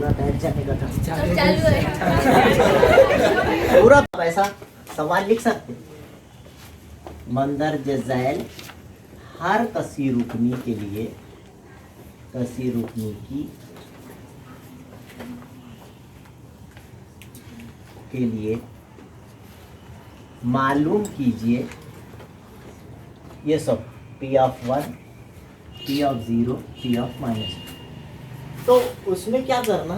पूरा बैठ जाने का था। चालू है। पूरा ऐसा सवाल लिख सकते। मंदरज झैल हर कसी रुकनी के लिए, कसी रुकनी की के लिए मालूम कीजिए ये सब P of 1, P of 0, P of minus. तो उसमें क्या करना,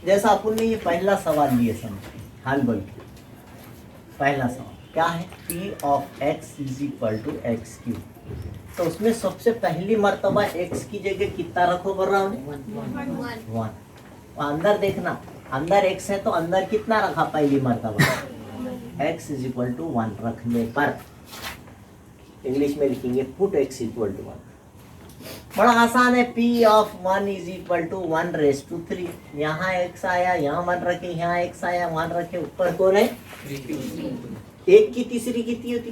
जैसा अपन ने ये पहला सवाल लिए समझ हल बोल के, पहला सवाल क्या है, P of x is equal to x cube. तो उसमें सबसे पहली मर्तबा x की जगह कितना रखो बोल रहा हूँ, 1। अंदर देखना, अंदर x है तो अंदर कितना रखा पहली मर्तबा, x इज इक्वल टू 1 रखने पर इंग्लिश में लिखेंगे पुट x इक्वल टू 1। बड़ा आसान है, P of 1 is equal to 1 raise to 3। यहाँ x आया, यहाँ 1 रखे, यहाँ x आया 1 रखे, ऊपर कौन है, एक की तीसरी कितनी होती,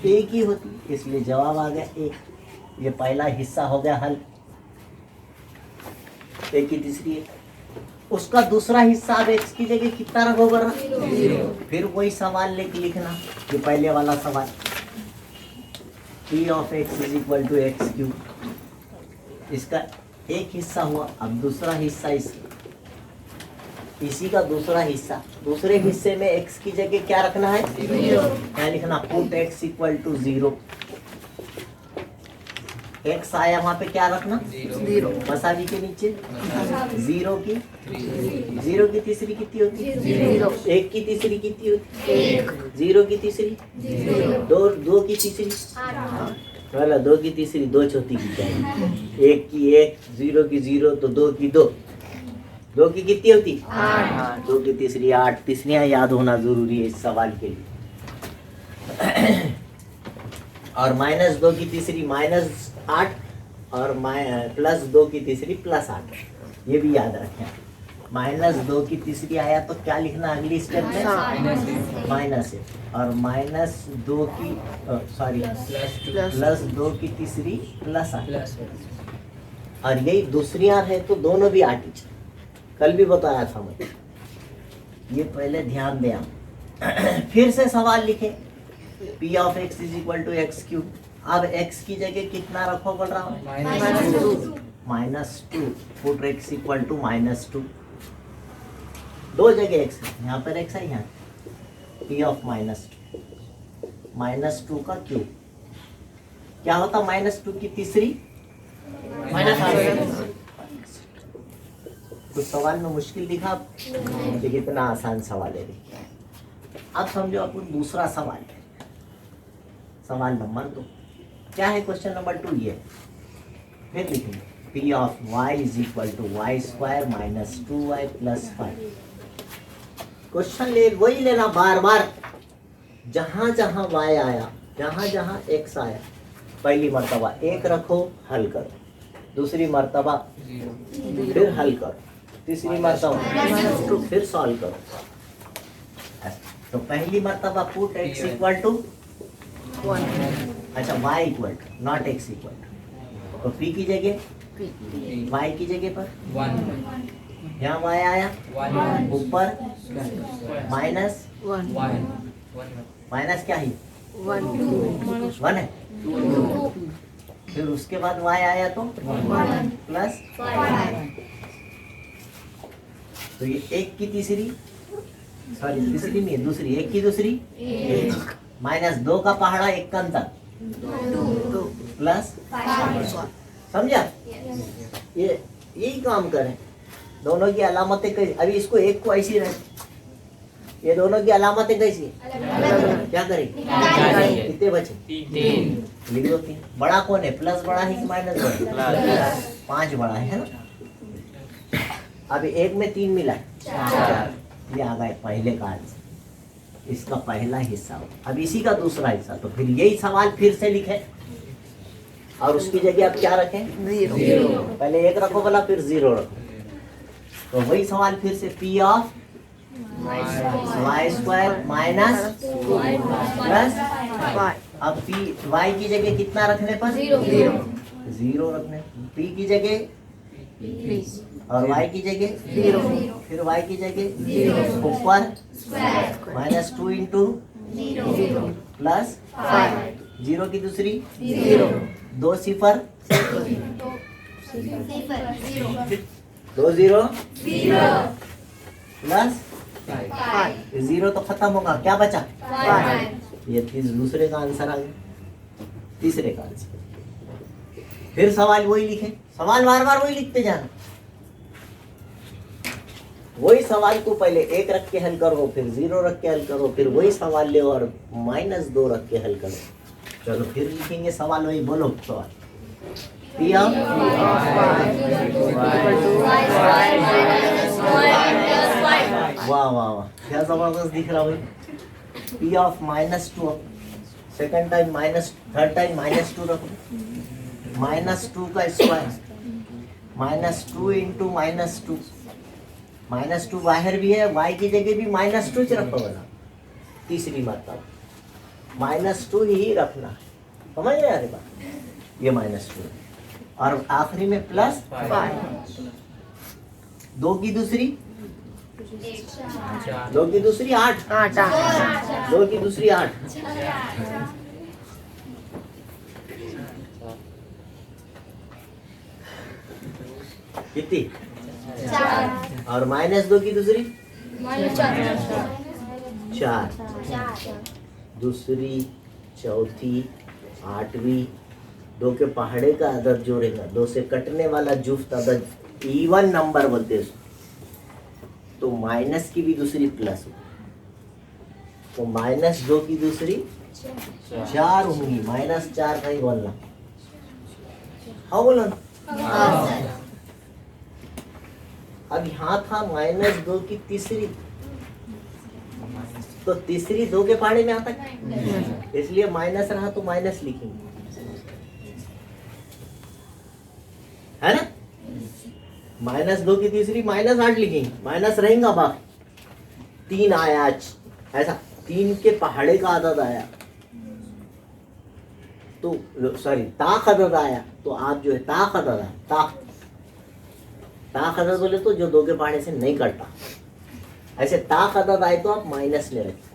एक ही होती, इसलिए जवाब आ गया एक। ये पहला हिस्सा हो गया हल, एक की तीसरी है। उसका दूसरा हिस्सा अब x की जगह कितना रखोगे, 0। फिर वही सवाल लेके लिखना, ये पहले वाला सवाल, P of x is equal to x cube. इसका एक हिस्सा हुआ, अब दूसरा हिस्सा इसी का दूसरा हिस्सा, दूसरे हिस्से में x की जगह क्या रखना है, 0। क्या लिखना, put x equal to 0। x आया वहां पे क्या रखना, 0। मसाली के नीचे 0 की तीसरी कितनी होती, 0। 1 की तीसरी कितनी होती, 1। 0 की तीसरी 0। 2 की तीसरी 8। 2 की तीसरी 2 चौथी की चाहिए, 1 की 1, 0 की 0, तो 2 की 2, 2 की कितनी होती, 8। 2 की तीसरी 8। तीसरियां याद होना जरूरी है इस सवाल के लिए। और -2 की तीसरी -8 और +2 की तीसरी +8, ये भी याद रखें। -2 की तीसरी आया तो क्या लिखना अगली स्टेप में, माइनस है, और -2 की +2 की तीसरी +8। और यही दूसरियां है तो दोनों भी 8 ही, कल भी बताया था मैं, ये पहले ध्यान दें आप। फिर से सवाल लिखें, P of x is equal to x cube. अब x की जगह कितना रखो बोल रहा हूँ, -2। Put x equal to -2। दो जगह x है, यहाँ पर x है, यहाँ P ऑफ -2 का क्यूब क्या होता, -2 की तीसरी कुछ सवाल में मुश्किल दिखा, लेकिन इतना आसान सवाल है। अब समझो अपन दूसरा सवाल है, सवाल नंबर 2 क्या है, क्वेश्चन नंबर 2 ये, फिर लिखेंगे P of y is equal to y square -2y + 5। Question वही लेना बार बार, जहां जहां y आया, जहां जहां x आया, पहली मर्तबा 1 रखो, हल करो, दूसरी मर्तबा फिर हल करो, तीसरी मर्तबा फिर सॉल्व करो। तो पहली मर्तबा पुट x इक्वल टू 1, अच्छा y equal to not x equal to, तो p की जगह y की जगह पर 1, यहाँ y आया 1, ऊपर माइनस क्या है 1 है, फिर उसके बाद y आया तो 1 + 5। तो ये 1 की तीसरी, सॉरी तीसरी नहीं, दूसरी 1 की दूसरी -2 का पहाड़ा 1 का अंतर 2 + 5। समझा, ये यही काम करें, दोनों की अलामतें कैसी, अभी इसको 1 को ऐसी रहे, ये दोनों की अलामतें कैसी, क्या करें, कितने बचे, 3 लिख दो। 3 बड़ा कौन है, प्लस बड़ा है कि माइनस बड़ा, 5 बड़ा है ना। अभी 1 में 3 मिला 4, ये आ गए पहले का आंसर, इसका पहला हिस्सा। अब इसी का दूसरा हिस्सा, तो फिर यही सवाल फिर से लिखें, और उसकी जगह आप क्या रखें, 0। पहले 1 रखो बोला, फिर 0 रखो, तो वही सवाल फिर से P of y square -2y + अब y की जगह कितना रखने पर, 0 रखने, p की जगह और y की जगह 0, फिर y की जगह ऊपर -2 इंटू प्लस 0 की दूसरी 2 सिफर 2 0 प्लस 0 तो खत्म होगा, क्या बचा? ये दूसरे का आंसर आ गया, तीसरे का आंसर। फिर सवाल वही लिखे, सवाल बार बार वही लिखते जाना। वही सवाल को पहले 1 रख के हल करो, फिर 0 रख के हल करो, फिर वही सवाल ले और -2 रख के हल करो। चलो फिर लिखेंगे सवाल, वही बोलो सवाल। P of वाह वाह वाह, क्या जबरदस्त दिख रहा भाई। P of -2, second time third time -2 रखो, -2 का स्क्वायर, -2 इंटू -2, -2 बाहर भी है, y की जगह भी -2 रखो ना। तीसरी मतलब -2 ही रखना है, समझ रहे अरे बात, ये -2 और आखिरी में प्लस 2 की दूसरी 8, 2 की दूसरी 8, कितनी? 4 और -2 की दूसरी 4, दूसरी चौथी आठवीं, 2 के पहाड़े का अदद जोड़ेगा, 2 से कटने वाला जुफ्त अदद इवन नंबर बोलते हैं, तो माइनस की भी दूसरी प्लस हो, तो -2 की दूसरी 4 होंगी, -4 नहीं बोलना, हाँ बोलो ना। अब यहाँ था -2 की तीसरी, तो तीसरी 2 के पहाड़े में आता है, इसलिए माइनस रहा तो माइनस लिखेंगे, है ना। -2 की तीसरी -8 लिखेंगे, माइनस रहेगा बाकी 3 आया, ऐसा 3 के पहाड़े का आदद आया, तो सॉरी ताक अदद आया, तो आप जो है ताक अदद आया, ताक अदद बोले तो जो 2 के पहाड़े से नहीं कटता, ऐसे ताक अदद आए तो आप माइनस ले रखते,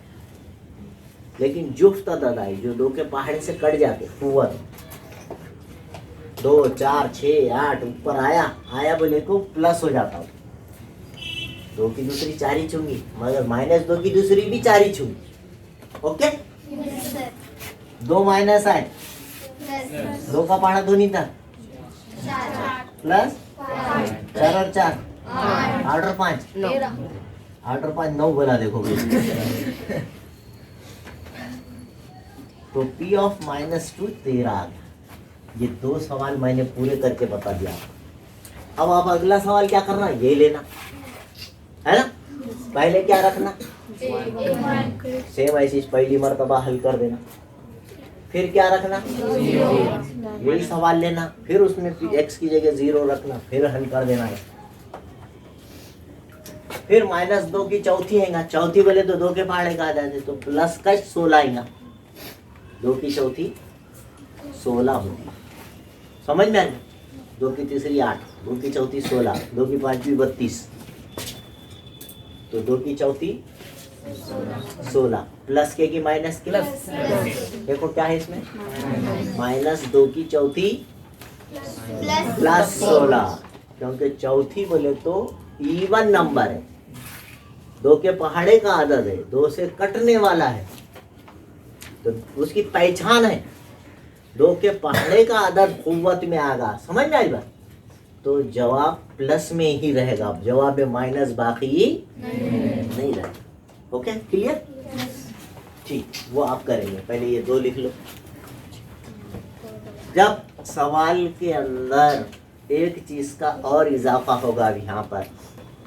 लेकिन जुफ्त अदद आए जो 2 के पहाड़े से कट जाते, कुव्वत 2 4 6 8 ऊपर आया बोले को प्लस हो जाता हूँ, 2 की दूसरी 4 ही छूंगी, मगर -2 की दूसरी भी 4 ही छूंगी, ओके। 2 माइनस आए, 2 का पहाड़ा 2 नहीं था, प्लस 4 और 4 8 और 5 8 और 5 9 बोला, देखो तो P of -2 13 आ गया। ये 2 सवाल मैंने पूरे करके बता दिया। अब आप अगला सवाल क्या करना, ये लेना है ना। पहले क्या रखना, सेम ऐसी पहली मर्तबा हल कर देना, फिर क्या रखना, यही सवाल लेना, फिर उसमें x की जगह 0 रखना, फिर हल कर देना है। फिर -2 की चौथी आएगा, चौथी बोले तो 2 के पहाड़े का आ जाते, तो प्लस का 16 आएगा, 2 की चौथी 16 होती, समझ में आ गया। 2 की तीसरी 8, 2 की चौथी 16, 2 की पांचवी 32, तो 2 की चौथी 16, प्लस के की माइनस के, देखो क्या है इसमें, -2 की चौथी प्लस 16, क्योंकि चौथी बोले तो इवन नंबर है, 2 के पहाड़े का आदद है, 2 से कटने वाला है, तो उसकी पहचान है 2 के पहाड़े का आदद कुव्वत में आएगा, समझ में आई बात। तो जवाब प्लस में ही रहेगा, जवाब में माइनस बाकी नहीं रहेगा, ओके क्लियर, ठीक। वो आप करेंगे, पहले ये 2 लिख लो। जब सवाल के अंदर एक चीज का और इजाफा होगा, यहाँ पर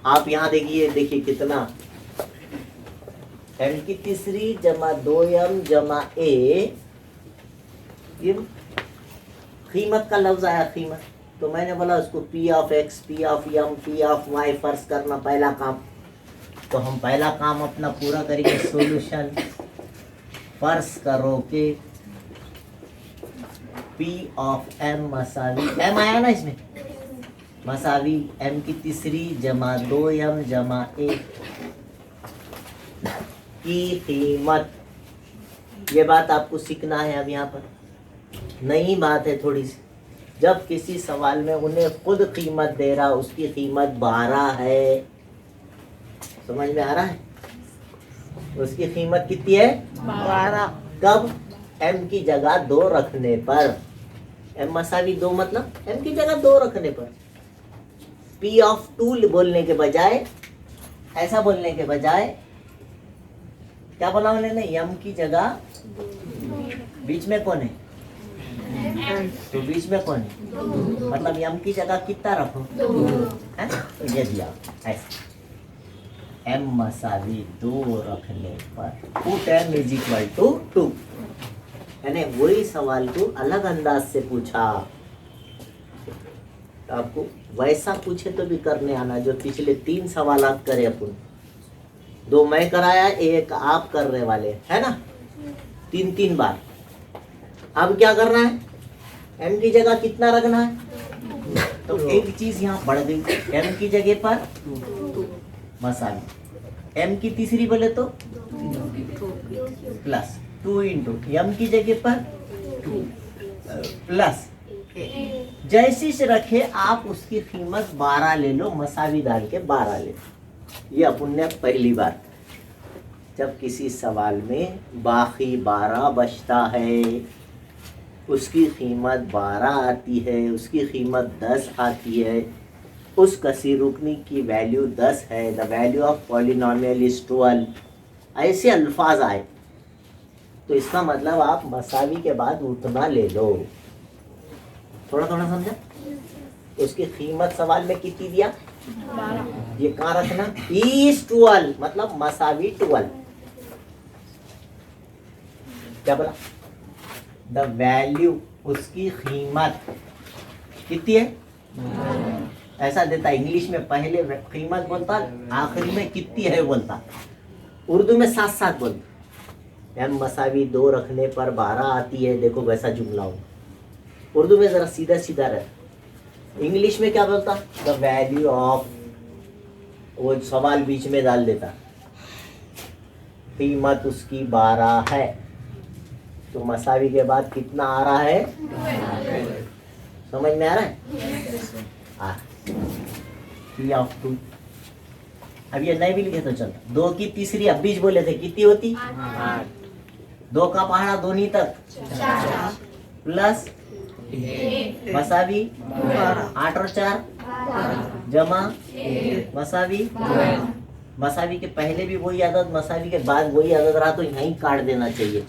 आप यहाँ देखिए कितना, m की तीसरी जमा 2m जमा a, ये कीमत का लफ्ज आया, कीमत, तो मैंने बोला उसको P of x, P of m, P of y फर्ज करना पहला काम, तो हम पहला काम अपना पूरा करेंगे, सॉल्यूशन। फर्ज करो कि P of m मसावी, m आया ना इसमें, मसावी m की तीसरी जमा 2m जमा 1 की कीमत। ये बात आपको सीखना है अब यहाँ पर, नई बात है थोड़ी सी। जब किसी सवाल में उन्हें खुद कीमत दे रहा, उसकी कीमत 12 है, समझ में आ रहा है? उसकी कीमत कितनी है? 12। कब? m की जगह 2 रखने पर। m मसावी 2 मतलब m की जगह 2 रखने पर। p ऑफ 2 बोलने के बजाय, ऐसा बोलने के बजाय क्या बोला उन्होंने? m की जगह बीच में कौन है? तो बीच में कौन है? मतलब m की जगह कितना रखो? है? तो ये दिया ऐसे, m मसावी 2 रखने पर put m is equal to 2। यानी वही सवाल को अलग अंदाज से पूछा। तो आपको वैसा पूछे तो भी करने आना, जो पिछले 3 सवाल आप करे अपन। 2 मैं कराया, 1 आप करने वाले, है ना? 3 बार। अब क्या करना है? m की जगह कितना रखना है? तो एक चीज यहाँ बढ़ गई, m की जगह पर मसावी, m की तीसरी बोले तो प्लस 2 इंटू m की जगह पर प्लस, जैसी से रखे आप उसकी कीमत 12 ले लो, मसावी डाल के 12 ले लो। ये अपन ने पहली बार, जब किसी सवाल में बाकी 12 बचता है, उसकी कीमत 12 आती है, उसकी कीमत 10 आती है, उस कसी रुकनी की वैल्यू 10 है, the value of polynomial is 12, ऐसे अल्फाज आए तो इसका मतलब आप मसावी के बाद उतना ले लो। थोड़ा थोड़ा समझा? उसकी कीमत सवाल में कितनी दिया? 12। ये कहाँ रखना? इज 12 मतलब मसावी 12। क्या बोला? द वैल्यू, उसकी कीमत कितनी है? ऐसा देता इंग्लिश में, पहले कीमत बोलता, आखिरी में कितनी है बोलता। उर्दू में साथ साथ बोलता। m मसावी 2 रखने पर 12 आती है, देखो वैसा जुमला हो। उर्दू में जरा सीधा सीधा रहता। इंग्लिश में क्या बोलता? द वैल्यू ऑफ, वो सवाल बीच में डाल देता, कीमत उसकी 12 है, तो मसावी के बाद कितना आ रहा है? समझ में आ रहा है? p of 2। अब ये नहीं भी लिखे तो चलता। 2 की तीसरी अब बीच बोले थे, कितनी होती? 8। 2 का पहाड़ा दोनों तक 4 प्लस मसावी 8 और 4 जमा मसावी। मसावी के पहले भी वही आदत, मसावी के बाद वही आदत रहा तो यहीं काट देना चाहिए।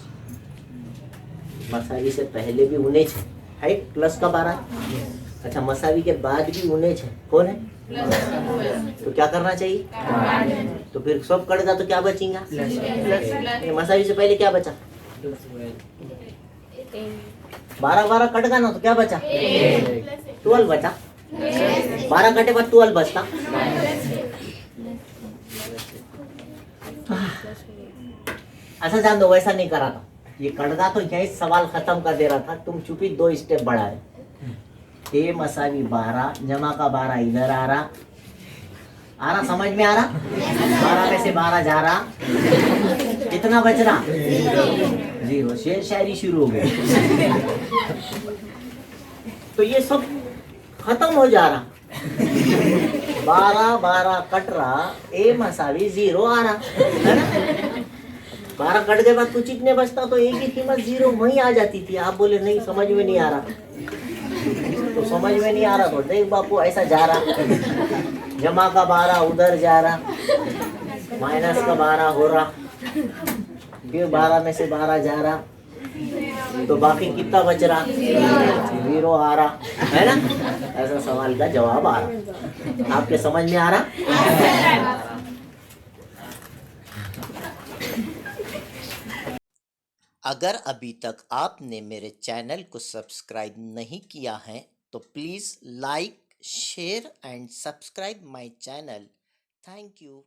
मसावी से पहले भी 19 है, प्लस का 12। अच्छा, मसावी के बाद भी 19 है, कौन है? तो क्या करना चाहिए? तो फिर सब कटेगा तो क्या बचेगा? मसावी से पहले क्या बचा? 12 कट गया ना, तो क्या बचा? 12 बचा। 12 कटे बाद 12 बचता। अच्छा जान दो, वैसा नहीं करा था। ये कटगा तो यही सवाल खत्म कर दे रहा था, तुम चुपी 2 स्टेप बढ़ाए। ए मसावी 12 जमा का 12 इधर आ रहा, समझ में आ रहा? 12 में से 12 जा रहा, कितना बच रहा? 0। शेर शायरी शुरू हो गई। तो ये सब खत्म हो जा रहा। 12 कट रहा, ए मसावी 0 आ रहा, है ना? 12 कट के बाद कुछ इतने बचता तो ए की कीमत 0 वहीं आ जाती थी। आप बोले नहीं, समझ में नहीं आ रहा। तो समझ में नहीं आ रहा तो देख बापू, ऐसा जा रहा, जमा का 12 उधर जा रहा, माइनस का 12 हो रहा, फिर 12 में से 12 जा रहा, तो बाकी कितना बच रहा? 0 आ रहा, है ना? ऐसा सवाल का जवाब आ रहा। आपके समझ में आ रहा? अगर अभी तक आपने मेरे चैनल को सब्सक्राइब नहीं किया है तो please like, share and subscribe my channel. Thank you.